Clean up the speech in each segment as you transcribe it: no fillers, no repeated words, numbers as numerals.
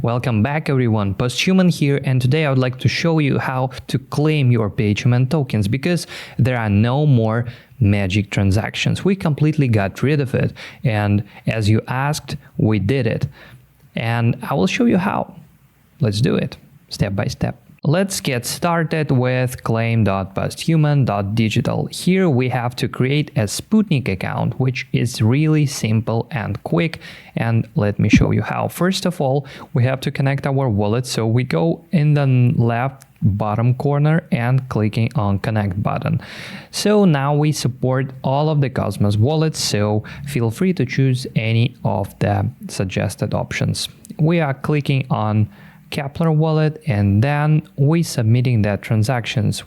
Welcome back everyone, Posthuman here, and today I would like to show you how to claim your Phmn tokens because there are no more magic transactions. We completely got rid of it, and as you asked, we did it. And I will show you how. Let's do it step by step. Let's get started with claim.posthuman.digital. Here we have to create a Sputnik account, which is really simple and quick. And let me show you how. First of all, we have to connect our wallet. So we go in the left bottom corner and clicking on connect button. So now we support all of the Cosmos wallets, so feel free to choose any of the suggested options. We are clicking on Kepler wallet, and then we submitting the transactions.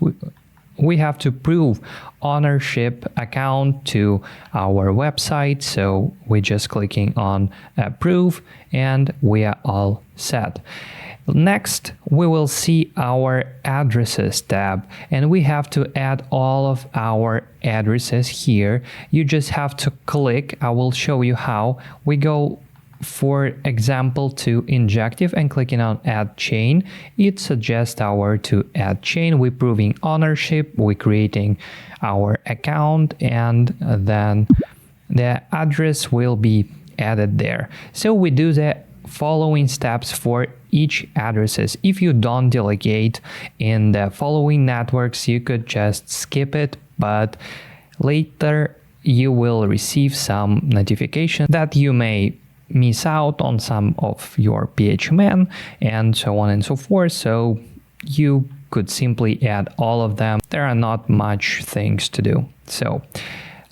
We have to prove ownership account to our website, so we're just clicking on approve and we are all set. Next, we will see our addresses tab, and we have to add all of our addresses here. You just have to click. I will show you how. We go, for example, to Injective and clicking on add chain. It suggests to add chain. We're proving ownership, we're creating our account, and then the address will be added there. So we do the following steps for each addresses. If you don't delegate in the following networks, you could just skip it, but later you will receive some notification that you may miss out on some of your Phmn and so on and so forth. So you could simply add all of them. There are not much things to do. So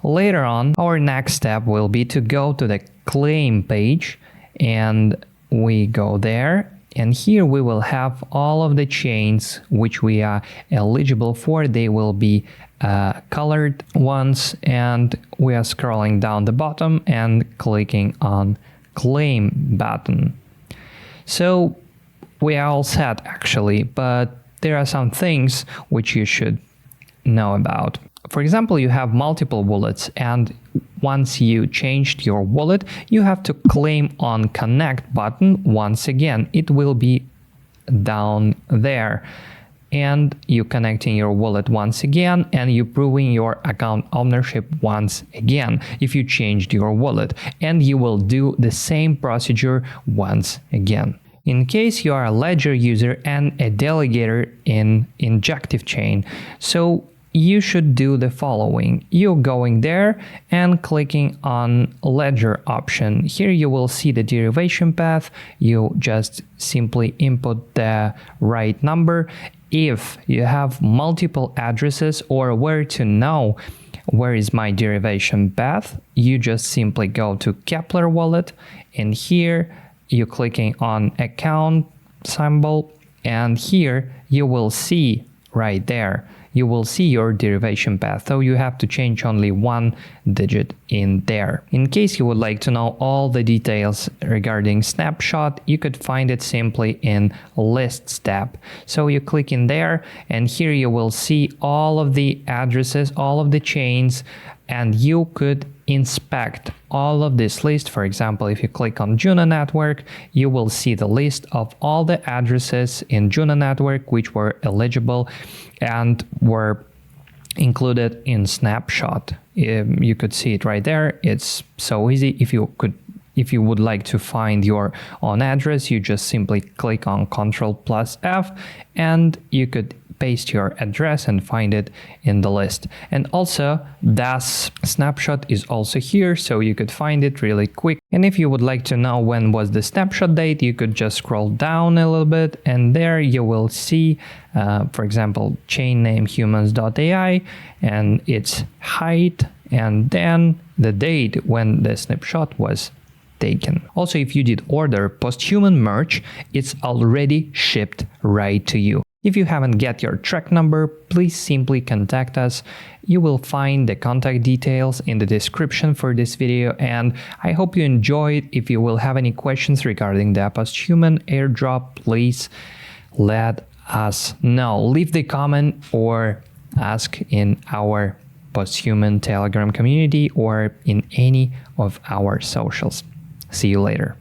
later on, our next step will be to go to the claim page, and we go there, and here we will have all of the chains which we are eligible for. They will be colored ones, and we are scrolling down the bottom and clicking on claim button. So we are all set actually, but there are some things which you should know about. For example, you have multiple wallets, and once you changed your wallet, you have to claim on connect button once again. It will be down there, and you connecting your wallet once again, and you proving your account ownership once again if you changed your wallet, and you will do the same procedure once again. In case you are a Ledger user and a delegator in Injective chain, so you should do the following. You're going there and clicking on Ledger option. Here you will see the derivation path. You just simply input the right number. If you have multiple addresses or where to know where is my derivation path, you just simply go to Kepler wallet, and here you're clicking on account symbol, and here you will see right there, you will see your derivation path, so you have to change only one digit in there. In case you would like to know all the details regarding snapshot, you could find it simply in lists tab. So you click in there, and here you will see all of the addresses, all of the chains, and you could inspect all of this list. For example, if you click on Juno network, you will see the list of all the addresses in Juno network which were eligible and were included in snapshot. You could see it right there. It's so easy. If you would like to find your own address, you just simply click on Ctrl+F, and you could paste your address and find it in the list. And also das snapshot is also here, so you could find it really quick. And if you would like to know when was the snapshot date, you could just scroll down a little bit, and there you will see, for example, chain name humans.ai and its height, and then the date when the snapshot was taken. Also, if you did order Posthuman merch, it's already shipped right to you. If you haven't get your track number, please simply contact us. You will find the contact details in the description for this video, and I hope you enjoyed. If you will have any questions regarding the Posthuman airdrop, please let us know. Leave the comment or ask in our Posthuman Telegram community or in any of our socials. See you later.